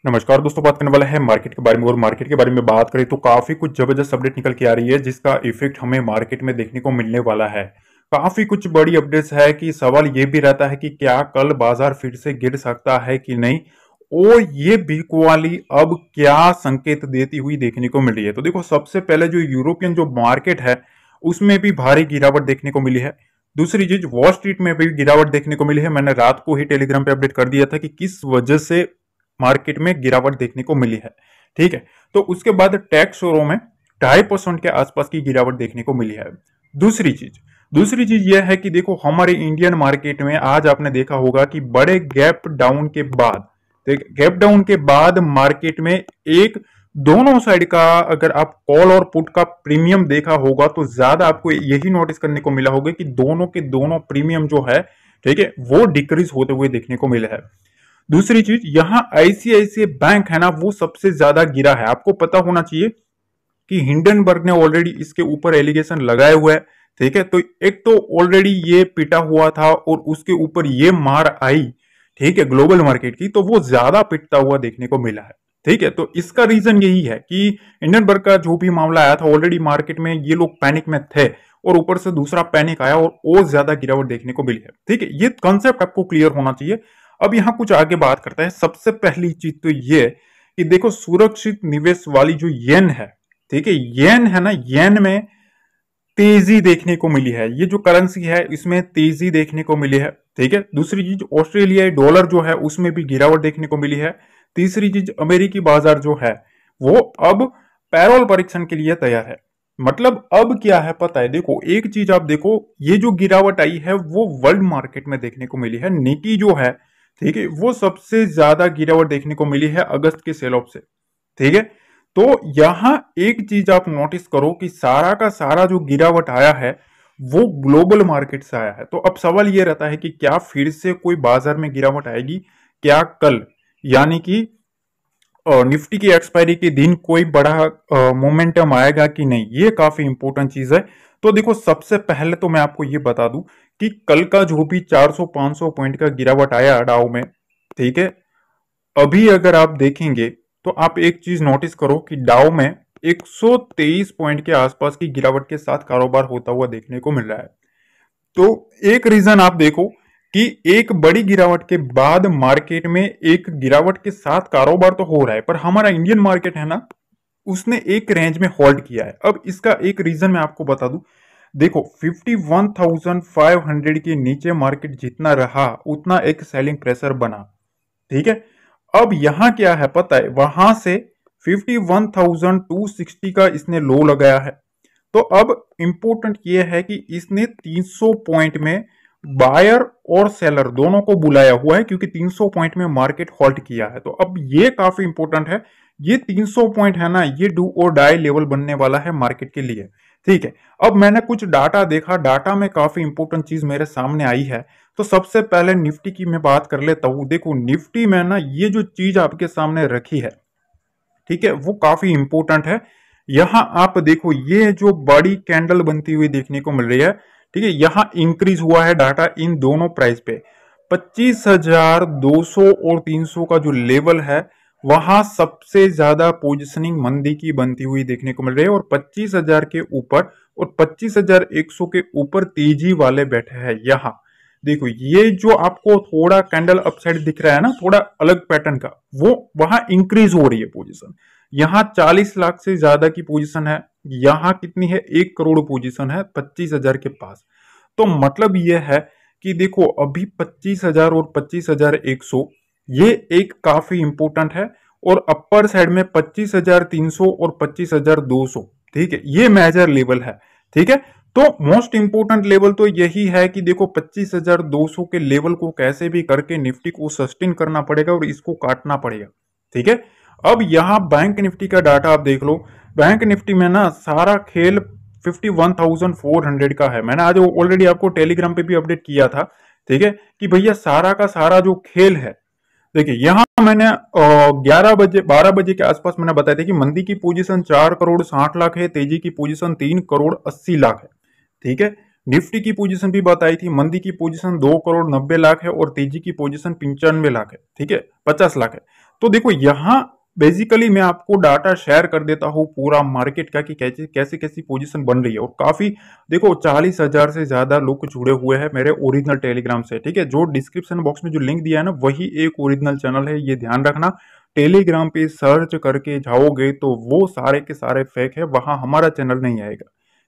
नमस्कार दोस्तों, बात करने वाला है मार्केट के बारे में। और मार्केट के बारे में बात करें तो काफी कुछ जबरदस्त अपडेट निकल के आ रही है जिसका इफेक्ट हमें मार्केट में देखने को मिलने वाला है। काफी कुछ बड़ी अपडेट्स है कि सवाल ये भी रहता है कि क्या कल बाजार फिर से गिर सकता है कि नहीं, और ये बिग वाली अब क्या संकेत देती हुई देखने को मिल रही है। तो देखो, सबसे पहले जो यूरोपियन जो मार्केट है उसमें भी भारी गिरावट देखने को मिली है। दूसरी चीज, वॉल स्ट्रीट में भी गिरावट देखने को मिली है। मैंने रात को ही टेलीग्राम पे अपडेट कर दिया था कि किस वजह से मार्केट में गिरावट देखने को मिली है। ठीक है, तो उसके बाद टेक शोरों में 2.5% के आसपास की गिरावट देखने को मिली है। दूसरी चीज यह है कि देखो, हमारे इंडियन मार्केट में आज आपने देखा होगा कि बड़े गैप डाउन के बाद मार्केट में एक दोनों साइड का, अगर आप कॉल और पुट का प्रीमियम देखा होगा तो ज्यादा आपको यही नोटिस करने को मिला होगा कि दोनों के दोनों प्रीमियम जो है, ठीक है, वो डिक्रीज होते हुए देखने को मिला है। दूसरी चीज, यहां आईसीआईसीआई बैंक है ना, वो सबसे ज्यादा गिरा है। आपको पता होना चाहिए कि हिंडनबर्ग ने ऑलरेडी इसके ऊपर एलिगेशन लगाए हुए है। ठीक है, तो एक तो ऑलरेडी ये पिटा हुआ था और उसके ऊपर ये मार आई, ठीक है, ग्लोबल मार्केट की, तो वो ज्यादा पिटता हुआ देखने को मिला है। ठीक है, तो इसका रीजन यही है कि हिंडनबर्ग का जो भी मामला आया था, ऑलरेडी मार्केट में ये लोग पैनिक में थे और ऊपर से दूसरा पैनिक आया और ज्यादा गिरावट देखने को मिली है। ठीक है, ये कॉन्सेप्ट आपको क्लियर होना चाहिए। अब यहां कुछ आगे बात करते हैं। सबसे पहली चीज तो ये कि देखो, सुरक्षित निवेश वाली जो येन है, ठीक है, येन है ना, येन में तेजी देखने को मिली है। ये जो करेंसी है इसमें तेजी देखने को मिली है। ठीक है, दूसरी चीज, ऑस्ट्रेलियाई डॉलर जो है उसमें भी गिरावट देखने को मिली है। तीसरी चीज, अमेरिकी बाजार जो है वो अब पैरोल परीक्षण के लिए तैयार है। मतलब अब क्या है पता है, देखो एक चीज आप देखो, ये जो गिरावट आई है वो वर्ल्ड मार्केट में देखने को मिली है। निकी जो है, ठीक है, वो सबसे ज्यादा गिरावट देखने को मिली है अगस्त के सेल ऑफ से। ठीक है, तो यहां एक चीज आप नोटिस करो कि सारा का सारा जो गिरावट आया है वो ग्लोबल मार्केट से आया है। तो अब सवाल ये रहता है कि क्या फिर से कोई बाजार में गिरावट आएगी, क्या कल यानी कि निफ्टी की एक्सपायरी के दिन कोई बड़ा मोमेंटम आएगा कि नहीं, ये काफी इंपॉर्टेंट चीज है। तो देखो, सबसे पहले तो मैं आपको ये बता दूं कि कल का जो भी 400-500 पॉइंट का गिरावट आया डाउ में, ठीक है, अभी अगर आप देखेंगे तो आप एक चीज नोटिस करो कि डाउ में 123 पॉइंट के आसपास की गिरावट के साथ कारोबार होता हुआ देखने को मिल रहा है। तो एक रीजन आप देखो कि एक बड़ी गिरावट के बाद मार्केट में एक गिरावट के साथ कारोबार तो हो रहा है, पर हमारा इंडियन मार्केट है ना, उसने एक रेंज में होल्ड किया है। अब इसका एक रीजन मैं आपको बता दूं, देखो 51,500 के नीचे मार्केट जितना रहा उतना एक सेलिंग प्रेशर बना। ठीक है, अब यहां क्या है पता है, वहां से 51,260 का इसने लो लगाया है। तो अब इंपॉर्टेंट ये है कि इसने 300 पॉइंट में बायर और सेलर दोनों को बुलाया हुआ है, क्योंकि 300 पॉइंट में मार्केट होल्ड किया है। तो अब ये काफी इंपॉर्टेंट है। ये 300 पॉइंट है ना, ये डू और डाई लेवल बनने वाला है मार्केट के लिए। ठीक है, अब मैंने कुछ डाटा देखा, डाटा में काफी इंपॉर्टेंट चीज मेरे सामने आई है। तो सबसे पहले निफ्टी की मैं बात कर लेता हूं। देखो निफ्टी में ना, ये जो चीज आपके सामने रखी है, ठीक है, वो काफी इंपॉर्टेंट है। यहां आप देखो, ये जो बड़ी कैंडल बनती हुई देखने को मिल रही है, ठीक है, यहां इंक्रीज हुआ है डाटा इन दोनों प्राइस पे। 25,200 और 300 का जो लेवल है, वहां सबसे ज्यादा पोजिशनिंग मंदी की बनती हुई देखने को मिल रही है, और 25,000 के ऊपर और 25,100 के ऊपर तेजी वाले बैठे हैं। यहां देखो, ये जो आपको थोड़ा कैंडल अपसाइड दिख रहा है ना, थोड़ा अलग पैटर्न का, वो वहां इंक्रीज हो रही है पोजीशन। यहां 40 लाख से ज्यादा की पोजीशन है। यहां कितनी है, 1 करोड़ पोजीशन है 25,000 के पास। तो मतलब यह है कि देखो, अभी 25,000 और 25,100 ये एक काफी इंपॉर्टेंट है, और अपर साइड में 25,300 और 25,200, ठीक है, ये मेजर लेवल है। ठीक है, तो मोस्ट इंपोर्टेंट लेवल तो यही है कि देखो 25,200 के लेवल को कैसे भी करके निफ्टी को सस्टेन करना पड़ेगा और इसको काटना पड़ेगा। ठीक है, अब यहां बैंक निफ्टी का डाटा आप देख लो। बैंक निफ्टी में ना सारा खेल 51,400 का है। मैंने आज ऑलरेडी आपको टेलीग्राम पे भी अपडेट किया था, ठीक है, कि भैया सारा का सारा जो खेल है, देखिए यहां मैंने 11 बजे 12 बजे के आसपास मैंने बताया था कि मंदी की पोजीशन 4 करोड़ 60 लाख है, तेजी की पोजीशन 3 करोड़ 80 लाख है। ठीक है, निफ्टी की पोजीशन भी बताई थी, मंदी की पोजीशन 2 करोड़ 90 लाख है और तेजी की पोजीशन 95 लाख है। ठीक है, 50 लाख है। तो देखो यहाँ बेसिकली मैं आपको डाटा शेयर कर देता हूँ पूरा मार्केट का कि कैसे कैसी कैसी पोजीशन बन रही है। और काफी देखो 40,000 से ज्यादा लोग जुड़े हुए हैं मेरे ओरिजिनल टेलीग्राम से, ठीक है। जो डिस्क्रिप्शन बॉक्स में जो लिंक दिया है ना, वही एक ओरिजिनल चैनल है, ये ध्यान रखना। टेलीग्राम पे सर्च करके जाओगे तो वो सारे के सारे फेक है, वहां हमारा चैनल नहीं आएगा,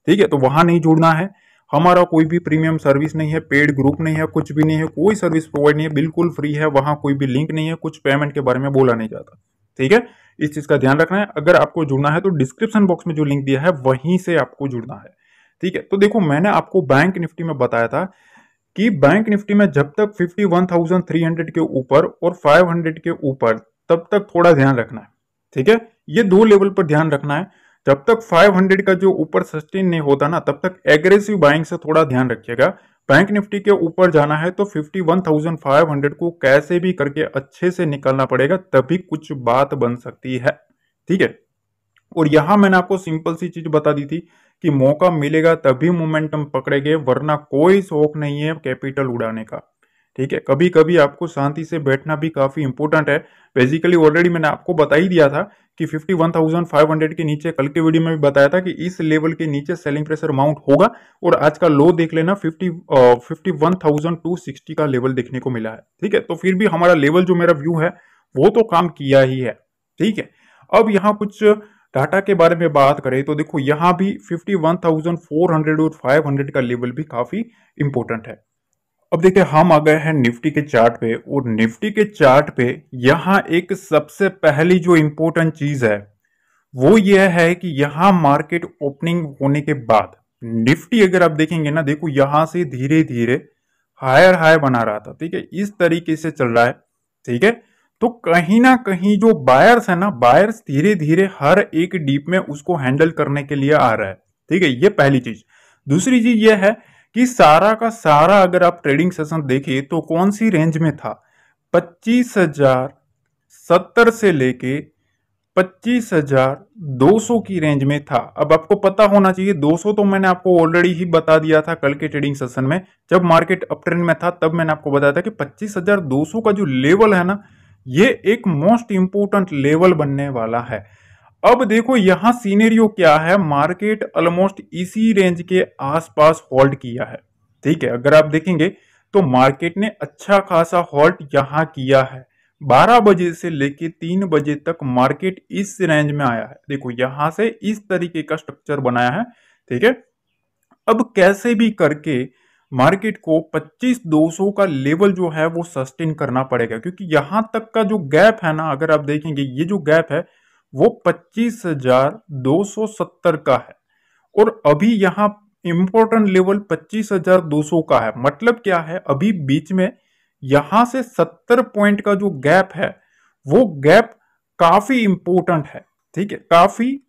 ठीक है। तो वहां नहीं जुड़ना है। हमारा कोई भी प्रीमियम सर्विस नहीं है, पेड ग्रुप नहीं है, कुछ भी नहीं है, कोई सर्विस प्रोवाइड नहीं है, बिल्कुल फ्री है। वहां कोई भी लिंक नहीं है, कुछ पेमेंट के बारे में बोला नहीं जाता, ठीक है। इस चीज का ध्यान रखना है। अगर आपको जुड़ना है तो डिस्क्रिप्शन बॉक्स में जो लिंक दिया है वहीं से आपको जुड़ना है, ठीक है। तो देखो मैंने आपको बैंक निफ्टी में बताया था कि बैंक निफ्टी में जब तक 51,300 के ऊपर और 500 के ऊपर, तब तक थोड़ा ध्यान रखना है, ठीक है। ये दो लेवल पर ध्यान रखना है। जब तक 500 का जो ऊपर सस्टेन नहीं होता ना, तब तक एग्रेसिव बाइंग से थोड़ा ध्यान रखिएगा। बैंक निफ्टी के ऊपर जाना है तो 51,500 को कैसे भी करके अच्छे से निकालना पड़ेगा, तभी कुछ बात बन सकती है, ठीक है। और यहां मैंने आपको सिंपल सी चीज बता दी थी कि मौका मिलेगा तभी मोमेंटम पकड़ेंगे, वरना कोई शौक नहीं है कैपिटल उड़ाने का, ठीक है। कभी कभी आपको शांति से बैठना भी काफी इंपॉर्टेंट है। बेसिकली ऑलरेडी मैंने आपको बता ही दिया था कि 51,500 के नीचे, कल के वीडियो में भी बताया था कि इस लेवल के नीचे सेलिंग प्रेशर माउंट होगा। और आज का लो देख लेना, 51,260 का लेवल देखने को मिला है, ठीक है। तो फिर भी हमारा लेवल जो मेरा व्यू है वो तो काम किया ही है, ठीक है। अब यहाँ कुछ डाटा के बारे में बात करें तो देखो यहाँ भी 51,400 और 500 का लेवल भी काफी इंपॉर्टेंट है। अब देखिए हम आ गए हैं निफ्टी के चार्ट पे, और निफ्टी के चार्ट पे यहाँ एक सबसे पहली जो इंपॉर्टेंट चीज है वो यह है कि यहाँ मार्केट ओपनिंग होने के बाद निफ्टी अगर आप देखेंगे ना, देखो यहाँ से धीरे धीरे हायर हाई बना रहा था, ठीक है। इस तरीके से चल रहा है, ठीक है। तो कहीं ना कहीं जो बायर्स है ना, बायर्स धीरे धीरे हर एक डीप में उसको हैंडल करने के लिए आ रहा है, ठीक है। ये पहली चीज। दूसरी चीज ये है कि सारा का सारा अगर आप ट्रेडिंग सेशन देखिए तो कौन सी रेंज में था, 25,070 से लेके 25,200 की रेंज में था। अब आपको पता होना चाहिए 200 तो मैंने आपको ऑलरेडी ही बता दिया था कल के ट्रेडिंग सेशन में, जब मार्केट अप ट्रेंड में था तब मैंने आपको बताया था कि 25,200 का जो लेवल है ना, ये एक मोस्ट इंपोर्टेंट लेवल बनने वाला है। अब देखो यहां सीनेरियो क्या है, मार्केट ऑलमोस्ट इसी रेंज के आसपास होल्ड किया है, ठीक है। अगर आप देखेंगे तो मार्केट ने अच्छा खासा होल्ड यहां किया है। 12 बजे से लेके 3 बजे तक मार्केट इस रेंज में आया है। देखो यहां से इस तरीके का स्ट्रक्चर बनाया है, ठीक है। अब कैसे भी करके मार्केट को 25,200 का लेवल जो है वो सस्टेन करना पड़ेगा, क्योंकि यहां तक का जो गैप है ना, अगर आप देखेंगे ये जो गैप है वो 25,270 का है। और अभी यहां इंपॉर्टेंट लेवल 25,200 का है। मतलब क्या है, अभी बीच में यहां से 70 पॉइंट का जो गैप है वो गैप काफी इंपॉर्टेंट है, ठीक है। काफी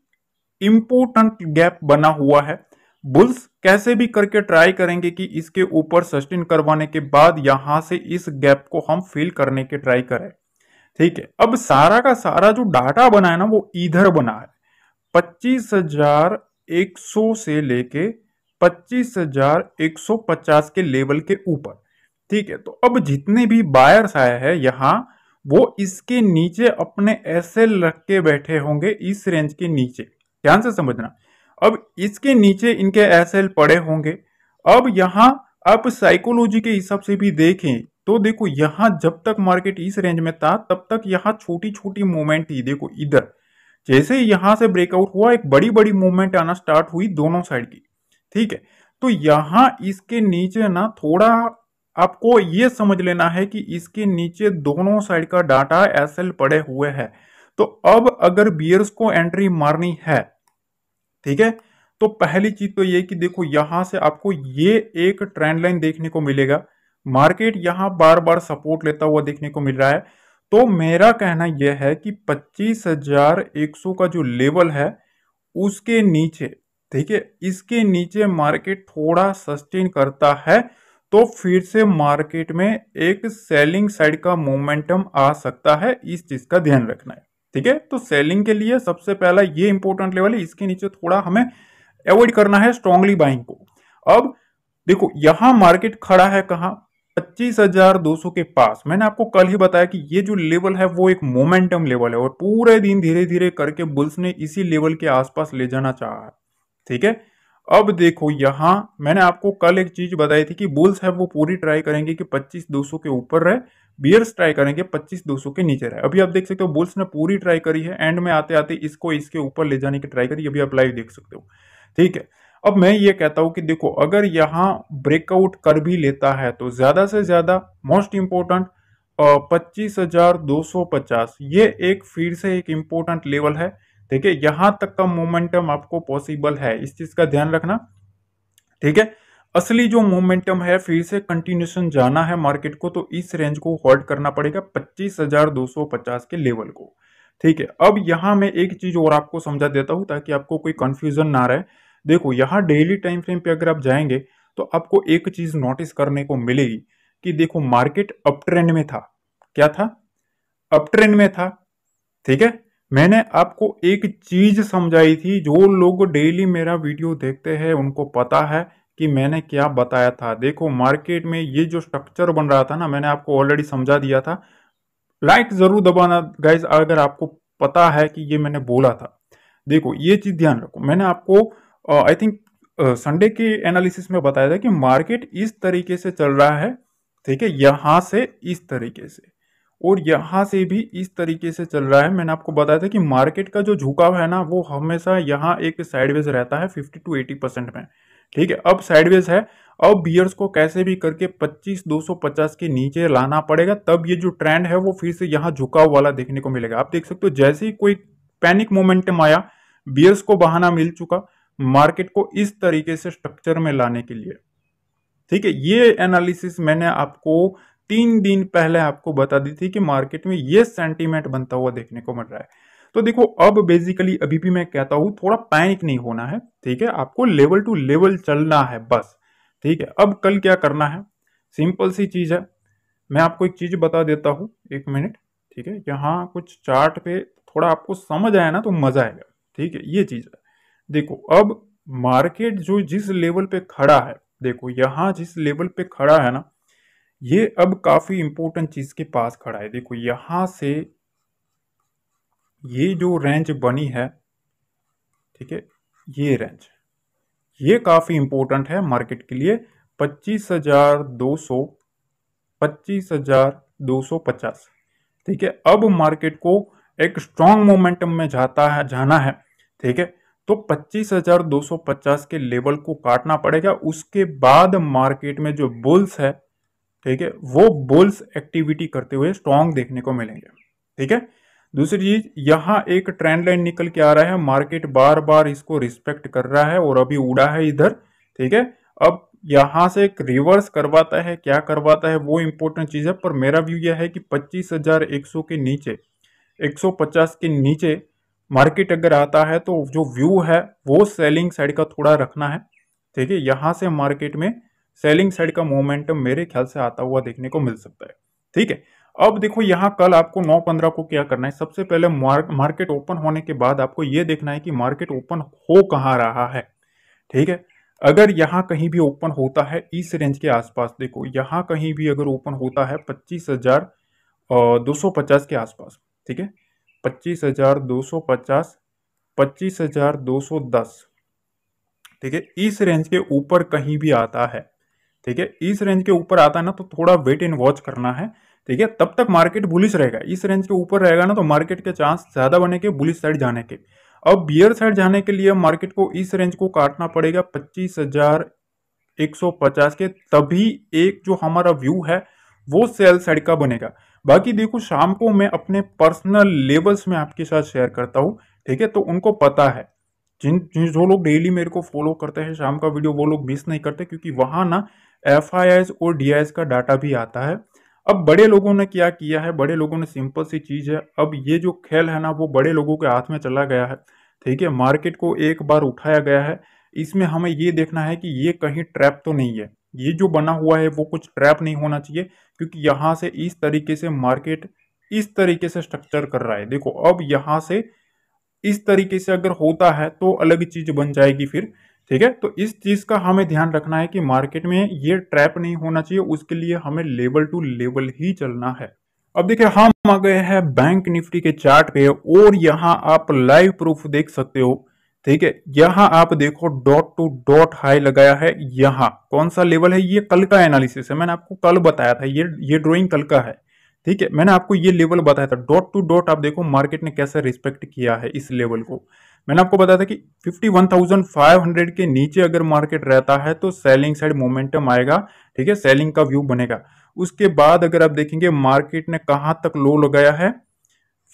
इंपॉर्टेंट गैप बना हुआ है। बुल्स कैसे भी करके ट्राई करेंगे कि इसके ऊपर सस्टेन करवाने के बाद यहां से इस गैप को हम फिल करने के ट्राई करें, ठीक है। अब सारा का सारा जो डाटा बना है ना वो इधर बना है, 25,100 से लेके 25,150 के लेवल के ऊपर, ठीक है। तो अब जितने भी बायर्स आए हैं यहां, वो इसके नीचे अपने एसएल रख के बैठे होंगे, इस रेंज के नीचे, ध्यान से समझना। अब इसके नीचे इनके एसएल पड़े होंगे। अब यहां आप साइकोलॉजी के हिसाब से भी देखें तो देखो यहां जब तक मार्केट इस रेंज में था तब तक यहां छोटी छोटी मूवमेंट थी। देखो इधर जैसे यहां से ब्रेकआउट हुआ, एक बड़ी बड़ी मूवमेंट आना स्टार्ट हुई दोनों साइड की, ठीक है। तो यहां इसके नीचे ना थोड़ा आपको ये समझ लेना है कि इसके नीचे दोनों साइड का डाटा एसएल पड़े हुए हैं। तो अब अगर बियर्स को एंट्री मारनी है, ठीक है, तो पहली चीज तो ये कि देखो यहां से आपको ये एक ट्रेंड लाइन देखने को मिलेगा। मार्केट यहां बार बार सपोर्ट लेता हुआ देखने को मिल रहा है। तो मेरा कहना यह है कि 25,100 का जो लेवल है उसके नीचे, ठीक है, इसके नीचे मार्केट थोड़ा सस्टेन करता है तो फिर से मार्केट में एक सेलिंग साइड का मोमेंटम आ सकता है। इस चीज का ध्यान रखना है, ठीक है। तो सेलिंग के लिए सबसे पहला ये इंपॉर्टेंट लेवल है, इसके नीचे थोड़ा हमें अवॉइड करना है स्ट्रांगली बाइंग को। अब देखो यहां मार्केट खड़ा है कहां, 25,200 के पास। मैंने आपको कल ही बताया कि ये जो लेवल है वो एक मोमेंटम लेवल है और पूरे दिन धीरे धीरे करके बुल्स ने इसी लेवल के आसपास ले जाना चाहा है। ठीक है, अब देखो यहां मैंने आपको कल एक चीज बताई थी कि बुल्स है वो पूरी ट्राई करेंगे कि 25,200 के ऊपर रहे, बियर्स ट्राई करेंगे 25,200 के नीचे रहे। अभी आप देख सकते हो बुल्स ने पूरी ट्राई करी है, एंड में आते आते इसको इसके ऊपर ले जाने की ट्राई करी। अभी आप लाइव देख सकते हो। ठीक है, अब मैं ये कहता हूं कि देखो अगर यहां ब्रेकआउट कर भी लेता है तो ज्यादा से ज्यादा मोस्ट इंपोर्टेंट 25,250 ये एक फिर से एक इंपोर्टेंट लेवल है। ठीक है, यहां तक का मोमेंटम आपको पॉसिबल है, इस चीज का ध्यान रखना। ठीक है, असली जो मोमेंटम है फिर से कंटिन्यूशन जाना है मार्केट को, तो इस रेंज को होल्ड करना पड़ेगा 25,250 के लेवल को। ठीक है, अब यहां मैं एक चीज और आपको समझा देता हूं ताकि आपको कोई कंफ्यूजन ना रहे। देखो यहां डेली टाइम फ्रेम पे अगर आप जाएंगे तो आपको एक चीज नोटिस करने को मिलेगी कि देखो मार्केट अप ट्रेंड में था। क्या था? अप ट्रेंड में था। ठीक है, मैंने आपको एक चीज समझाई थी, जो लोग डेली मेरा वीडियो देखते हैं उनको पता है कि मैंने क्या बताया था। देखो मार्केट में ये जो स्ट्रक्चर बन रहा था ना, मैंने आपको ऑलरेडी समझा दिया था। लाइक जरूर दबाना गाइज अगर आपको पता है कि ये मैंने बोला था। देखो ये चीज ध्यान रखो, मैंने आपको आई थिंक संडे के एनालिसिस में बताया था कि मार्केट इस तरीके से चल रहा है। ठीक है, यहां से इस तरीके से और यहां से भी इस तरीके से चल रहा है। मैंने आपको बताया था कि मार्केट का जो झुकाव है ना वो हमेशा यहाँ एक साइडवेज रहता है 50 to 80% में। ठीक है, अब साइडवेज है, अब बियर्स को कैसे भी करके 25,250 के नीचे लाना पड़ेगा, तब ये जो ट्रेंड है वो फिर से यहाँ झुकाव वाला देखने को मिलेगा। आप देख सकते हो जैसे ही कोई पैनिक मोमेंटम आया, बियर्स को बहाना मिल चुका मार्केट को इस तरीके से स्ट्रक्चर में लाने के लिए। ठीक है, ये एनालिसिस मैंने आपको 3 दिन पहले आपको बता दी थी कि मार्केट में ये सेंटीमेंट बनता हुआ देखने को मिल रहा है। तो देखो अब बेसिकली अभी भी मैं कहता हूं थोड़ा पैनिक नहीं होना है। ठीक है, आपको लेवल टू लेवल चलना है बस। ठीक है, अब कल क्या करना है, सिंपल सी चीज है। मैं आपको एक चीज बता देता हूं, एक मिनट। ठीक है, यहाँ कुछ चार्ट पे थोड़ा आपको समझ आया ना तो मजा आएगा। ठीक है, ये चीज है। देखो अब मार्केट जो जिस लेवल पे खड़ा है, देखो यहां जिस लेवल पे खड़ा है ना, ये अब काफी इंपॉर्टेंट चीज के पास खड़ा है। देखो यहां से ये जो रेंज बनी है, ठीक है, ये रेंज ये काफी इंपॉर्टेंट है मार्केट के लिए। 25,200 25,250। ठीक है, अब मार्केट को एक स्ट्रॉन्ग मोमेंटम में जाना है। ठीक है, तो 25,250 के लेवल को काटना पड़ेगा। उसके बाद मार्केट में जो बुल्स है, ठीक है, वो बुल्स एक्टिविटी करते हुए स्ट्रॉन्ग देखने को मिलेंगे। ठीक है, दूसरी चीज यहां एक ट्रेंड लाइन निकल के आ रहा है, मार्केट बार बार इसको रिस्पेक्ट कर रहा है और अभी उड़ा है इधर। ठीक है, अब यहां से एक रिवर्स करवाता है, क्या करवाता है वो इंपॉर्टेंट चीज है, पर मेरा व्यू यह है कि 25,100 के नीचे 150 के नीचे मार्केट अगर आता है तो जो व्यू है वो सेलिंग साइड का थोड़ा रखना है। ठीक है, यहां से मार्केट में सेलिंग साइड का मोमेंटम मेरे ख्याल से आता हुआ देखने को मिल सकता है। ठीक है, अब देखो यहां कल आपको 9:15 को क्या करना है, सबसे पहले मार्केट ओपन होने के बाद आपको यह देखना है कि मार्केट ओपन हो कहां रहा है। ठीक है, अगर यहां कहीं भी ओपन होता है इस रेंज के आसपास, देखो यहां कहीं भी अगर ओपन होता है 25,250 के आसपास, ठीक है, 25,250 25,210, ठीक है, इस रेंज के ऊपर कहीं भी आता है, ठीक है, इस रेंज के ऊपर आता है ना तो थोड़ा वेट एंड वॉच करना है। ठीक है, तब तक मार्केट बुलिश रहेगा। इस रेंज के ऊपर रहेगा ना तो मार्केट के चांस ज्यादा बने के बुलिश साइड जाने के। अब बियर साइड जाने के लिए मार्केट को इस रेंज को काटना पड़ेगा 25,150 के, तभी एक जो हमारा व्यू है वो सेल साइड का बनेगा। बाकी देखो शाम को मैं अपने पर्सनल लेवल्स में आपके साथ शेयर करता हूं। ठीक है, तो उनको पता है, जो लोग डेली मेरे को फॉलो करते हैं शाम का वीडियो वो लोग मिस नहीं करते, क्योंकि वहां ना FIIs और DIs का डाटा भी आता है। अब बड़े लोगों ने क्या किया है, बड़े लोगों ने सिंपल सी चीज है, अब ये जो खेल है ना वो बड़े लोगों के हाथ में चला गया है। ठीक है, मार्केट को एक बार उठाया गया है, इसमें हमें ये देखना है कि ये कहीं ट्रैप तो नहीं है। ये जो बना हुआ है वो कुछ ट्रैप नहीं होना चाहिए, क्योंकि यहां से इस तरीके से मार्केट इस तरीके से स्ट्रक्चर कर रहा है। देखो अब यहां से इस तरीके से अगर होता है तो अलग चीज बन जाएगी फिर, ठीक है, तो इस चीज का हमें ध्यान रखना है कि मार्केट में ये ट्रैप नहीं होना चाहिए, उसके लिए हमें लेवल टू लेवल ही चलना है। अब देखिए हम आ गए हैं बैंक निफ्टी के चार्ट पे और यहाँ आप लाइव प्रूफ देख सकते हो। ठीक है, यहाँ आप देखो डॉट टू डॉट हाई लगाया है। यहाँ कौन सा लेवल है, ये कल का एनालिसिस है, मैंने आपको कल बताया था, ये ड्रॉइंग कल का है। ठीक है, मैंने आपको ये लेवल बताया था डॉट टू डॉट। आप देखो मार्केट ने कैसे रिस्पेक्ट किया है इस लेवल को। मैंने आपको बताया था कि 51,500 के नीचे अगर मार्केट रहता है तो सेलिंग साइड मोमेंटम आएगा। ठीक है, सेलिंग का व्यू बनेगा। उसके बाद अगर आप देखेंगे मार्केट ने कहां तक लो लगाया है,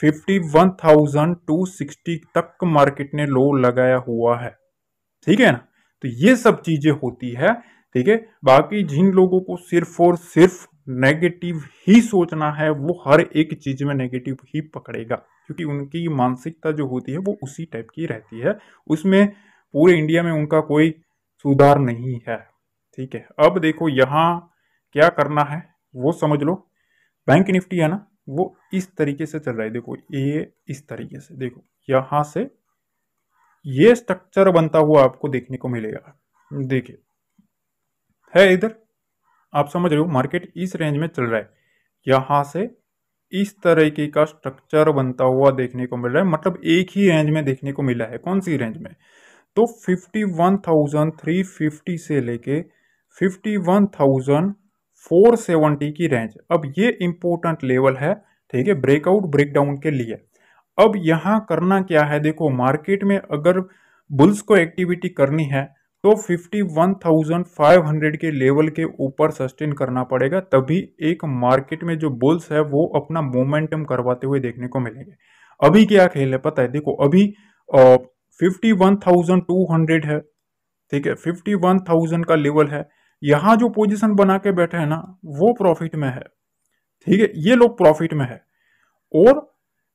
51,260 तक मार्केट ने लो लगाया हुआ है। ठीक है ना, तो ये सब चीजें होती है। ठीक है, बाकी जिन लोगों को सिर्फ और सिर्फ नेगेटिव ही सोचना है वो हर एक चीज में नेगेटिव ही पकड़ेगा, क्योंकि उनकी मानसिकता जो होती है वो उसी टाइप की रहती है। उसमें पूरे इंडिया में उनका कोई सुधार नहीं है। ठीक है, अब देखो यहां क्या करना है वो समझ लो। बैंक निफ्टी है ना, वो इस तरीके से चल रहा है। देखो ये इस तरीके से, देखो यहां से ये स्ट्रक्चर बनता हुआ आपको देखने को मिलेगा। देखिए है इधर, आप समझ रहे हो मार्केट इस रेंज में चल रहा है। यहां से इस तरीके का स्ट्रक्चर बनता हुआ देखने को मिल रहा है, मतलब एक ही रेंज में देखने को मिला है। कौन सी रेंज में, तो 51,350 से लेके 51,470 की रेंज। अब ये इंपॉर्टेंट लेवल है। ठीक है, ब्रेकआउट ब्रेकडाउन के लिए। अब यहां करना क्या है, देखो मार्केट में अगर बुल्स को एक्टिविटी करनी है तो 51,500 के लेवल के ऊपर सस्टेन करना पड़ेगा, तभी एक मार्केट में जो बुल्स है वो अपना मोमेंटम करवाते हुए देखने को मिलेंगे। अभी क्या खेल है पता है, देखो अभी 51,200 है। ठीक है, 51,000 का लेवल है। यहां जो पोजीशन बना के बैठे हैं ना वो प्रॉफिट में है। ठीक है, ये लोग प्रॉफिट में है। और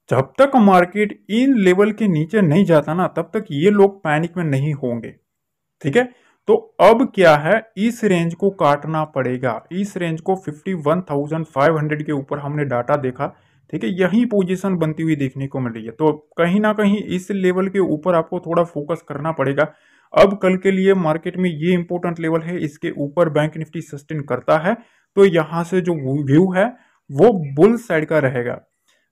जब तक मार्केट इन लेवल के नीचे नहीं जाता ना तब तक ये लोग पैनिक में नहीं होंगे। ठीक है, तो अब क्या है, इस रेंज को काटना पड़ेगा। इस रेंज को 51,500 के ऊपर हमने डाटा देखा। ठीक है, यही पोजीशन बनती हुई देखने को मिल रही है, तो कहीं ना कहीं इस लेवल के ऊपर आपको थोड़ा फोकस करना पड़ेगा। अब कल के लिए मार्केट में ये इंपॉर्टेंट लेवल है, इसके ऊपर बैंक निफ्टी सस्टेन करता है तो यहां से जो व्यू है वो बुल साइड का रहेगा।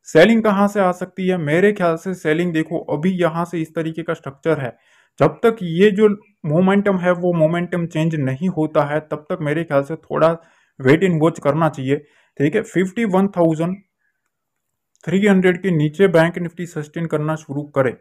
सेलिंग कहां से आ सकती है, मेरे ख्याल से सेलिंग देखो अभी यहां से इस तरीके का स्ट्रक्चर है, जब तक ये जो मोमेंटम है वो मोमेंटम चेंज नहीं होता है तब तक मेरे ख्याल से थोड़ा वेट इन वॉच करना चाहिए। ठीक है, 51,300 के नीचे बैंक निफ्टी सस्टेन करना शुरू करे।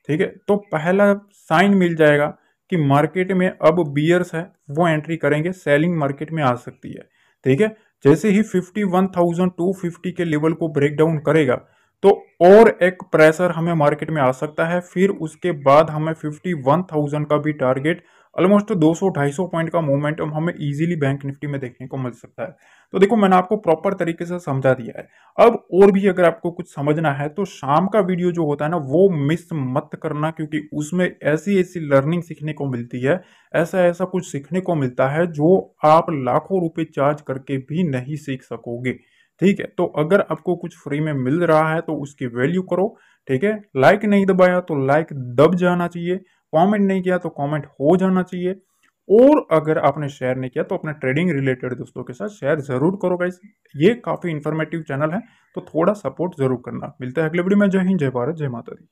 ठीक है, तो पहला साइन मिल जाएगा कि मार्केट में अब बियर्स है वो एंट्री करेंगे, सेलिंग मार्केट में आ सकती है। ठीक है, जैसे ही 51,250 के लेवल को ब्रेक डाउन करेगा तो और एक प्रेशर हमें मार्केट में आ सकता है। फिर उसके बाद हमें 51,000 का भी टारगेट, ऑलमोस्ट 200-250 पॉइंट का मोमेंटम हमें इजीली बैंक निफ्टी में देखने को मिल सकता है। तो देखो मैंने आपको प्रॉपर तरीके से समझा दिया है। अब और भी अगर आपको कुछ समझना है तो शाम का वीडियो जो होता है ना वो मिस मत करना, क्योंकि उसमें ऐसी ऐसी लर्निंग सीखने को मिलती है, ऐसा ऐसा कुछ सीखने को मिलता है जो आप लाखों रुपए चार्ज करके भी नहीं सीख सकोगे। ठीक है, तो अगर आपको कुछ फ्री में मिल रहा है तो उसकी वैल्यू करो। ठीक है, लाइक नहीं दबाया तो लाइक दब जाना चाहिए, कमेंट नहीं किया तो कमेंट हो जाना चाहिए, और अगर आपने शेयर नहीं किया तो अपने ट्रेडिंग रिलेटेड दोस्तों के साथ शेयर जरूर करो गाइस। ये काफी इंफॉर्मेटिव चैनल है तो थोड़ा सपोर्ट जरूर करना। मिलता है अगले वीडियो में। जय हिंद, जय भारत, जय माता दी।